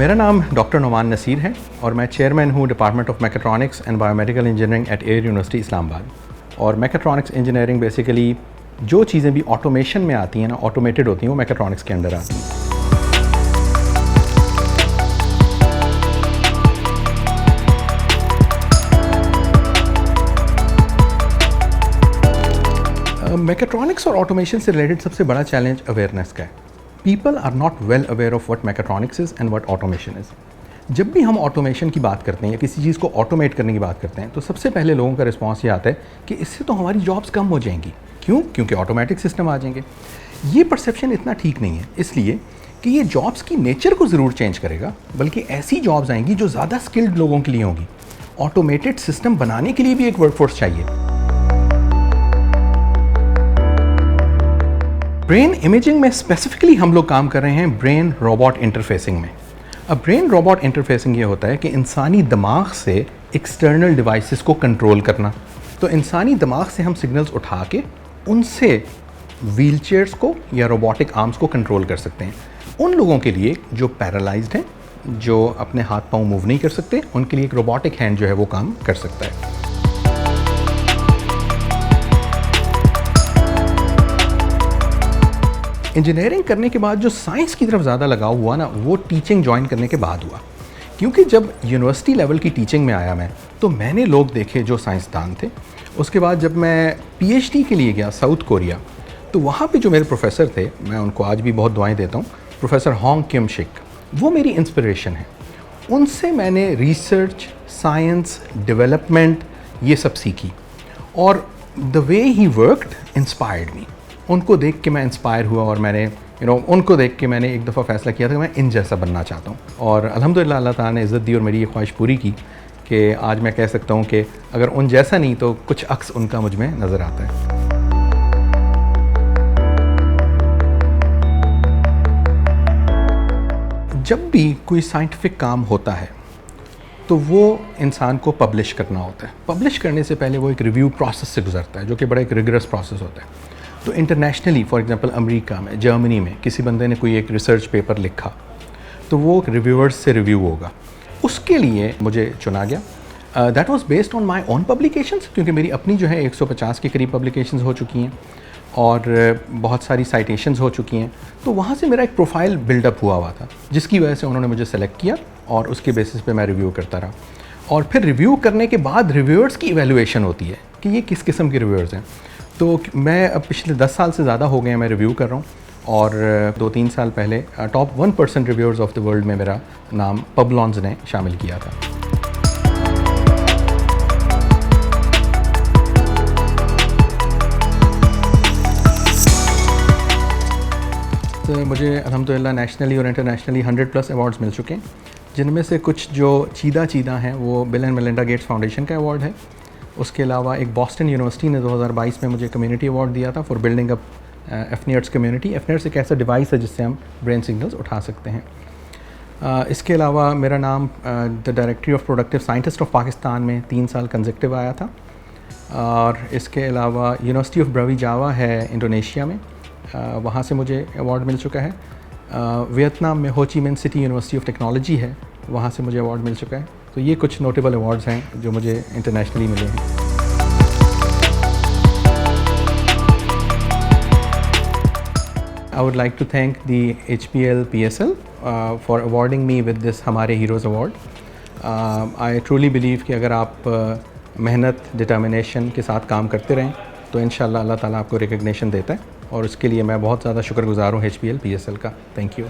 मेरा नाम डॉक्टर नुमान नसीर है और मैं चेयरमैन हूँ department of mechatronics and biomedical engineering at air university Islamabad. और मैकेट्रॉनिक्स इंजीनियरिंग बेसिकली जो चीज़ें भी ऑटोमेशन में आती हैं ना, ऑटोमेटेड होती हैं, वो मैकेट्रॉनिक्स के अंडर आती हैं। मैकेट्रॉनिक्स और ऑटोमेशन से रिलेटेड सबसे बड़ा चैलेंज अवेयरनेस का है। People are not well aware of what mechatronics is and what automation is. जब भी हम ऑटोमेशन की बात करते हैं या किसी चीज़ को ऑटोमेट करने की बात करते हैं तो सबसे पहले लोगों का रिस्पॉन्स ये आता है कि इससे तो हमारी जॉब्स कम हो जाएंगी। क्यों? क्योंकि ऑटोमेटिक सिस्टम आ जाएंगे। ये परसेप्शन इतना ठीक नहीं है, इसलिए कि ये जॉब्स की नेचर को ज़रूर चेंज करेगा, बल्कि ऐसी जॉब्स आएंगी जो ज़्यादा स्किल्ड लोगों के लिए होंगी। ऑटोमेटेड सिस्टम बनाने के लिए भी एक वर्कफोर्स चाहिए। ब्रेन इमेजिंग में स्पेसिफिकली हम लोग काम कर रहे हैं ब्रेन रोबोट इंटरफेसिंग में। अब ब्रेन रोबोट इंटरफेसिंग ये होता है कि इंसानी दिमाग से एक्सटर्नल डिवाइसेस को कंट्रोल करना। तो इंसानी दिमाग से हम सिग्नल्स उठा के उनसे व्हीलचेयर्स को या रोबोटिक आर्म्स को कंट्रोल कर सकते हैं। उन लोगों के लिए जो पैरालाइज्ड हैं, जो अपने हाथ पाँव मूव नहीं कर सकते, उनके लिए एक रोबोटिक हैंड जो है वो काम कर सकता है। इंजीनियरिंग करने के बाद जो साइंस की तरफ ज़्यादा लगाव हुआ ना, वो टीचिंग ज्वाइन करने के बाद हुआ। क्योंकि जब यूनिवर्सिटी लेवल की टीचिंग में आया मैं, तो मैंने लोग देखे जो साइंसदान थे। उसके बाद जब मैं पीएचडी के लिए गया साउथ कोरिया, तो वहाँ पे जो मेरे प्रोफेसर थे, मैं उनको आज भी बहुत दुआएं देता हूँ, प्रोफेसर होंग किम शिक, वो मेरी इंस्पिरेशन है। उनसे मैंने रिसर्च, साइंस, डेवलपमेंट ये सब सीखी और the way he worked inspired me. उनको देख के मैं इंस्पायर हुआ और मैंने उनको देख के मैंने एक दफ़ा फ़ैसला किया था कि मैं इन जैसा बनना चाहता हूँ। और अल्हम्दुलिल्लाह अल्लाह ताला ने इज़्ज़त दी और मेरी ये ख्वाहिश पूरी की कि आज मैं कह सकता हूँ कि अगर उन जैसा नहीं तो कुछ अक्स उनका मुझ में नज़र आता है। जब भी कोई साइंटिफिक काम होता है तो वो इंसान को पब्लिश करना होता है। पब्लिश करने से पहले वो एक रिव्यू प्रोसेस से गुजरता है, जो कि बड़ा एक रिगरस प्रोसेस होता है। तो इंटरनेशनली, फॉर एग्जांपल अमेरिका में, जर्मनी में किसी बंदे ने कोई एक रिसर्च पेपर लिखा तो वो रिव्यूअर्स से रिव्यू होगा। उसके लिए मुझे चुना गया। That was based on my own publications, क्योंकि मेरी अपनी जो है 150 के करीब पब्लिकेशंस हो चुकी हैं और बहुत सारी साइटेशंस हो चुकी हैं। तो वहाँ से मेरा एक प्रोफाइल बिल्डअप हुआ था, जिसकी वजह से उन्होंने मुझे सेलेक्ट किया और उसके बेसिस पे मैं रिव्यू करता रहा। और फिर रिव्यू करने के बाद रिव्यूअर्स की इवैल्यूएशन होती है कि ये किस किस्म के रिव्यूअर्स हैं। तो मैं अब पिछले 10 साल से ज़्यादा हो गए हैं मैं रिव्यू कर रहा हूँ और 2-3 साल पहले top 1% reviewers of the world में मेरा नाम पबलॉन्स ने शामिल किया था। तो मुझे अल्हम्दुलिल्लाह नेशनली और इंटरनेशनली 100+ अवार्ड्स मिल चुके हैं, जिनमें से कुछ जो चीदा हैं वो bill and Melinda Gates foundation का अवार्ड है। उसके अलावा एक बॉस्टन यूनिवर्सिटी ने 2022 में मुझे कम्युनिटी अवार्ड दिया था फॉर बिल्डिंग अप एफनियर्स कम्युनिटी। एफनियर्स एक ऐसा डिवाइस है जिससे हम ब्रेन सिग्नल्स उठा सकते हैं। इसके अलावा मेरा नाम the directory of productive scientist of Pakistan में 3 साल कंसेक्टिव आया था। और इसके अलावा यूनिवर्सिटी ऑफ ब्रवी जावा है इंडोनेशिया में, वहाँ से मुझे अवार्ड मिल चुका है। वियतनाम में हो ची Minh City university of technology है, वहाँ से मुझे अवार्ड मिल चुका है। तो ये कुछ नोटेबल अवार्ड्स हैं जो मुझे इंटरनेशनली मिले हैं। I would like to thank the HPL PSL for awarding me with this हमारे heroes award. I truly believe कि अगर आप मेहनत, डिटर्मिनेशन के साथ काम करते रहें तो इंशाल्लाह अल्लाह ताला आपको रिकग्निशन देता है और उसके लिए मैं बहुत ज़्यादा शुक्रगुज़ार हूँ HPL PSL का। Thank you.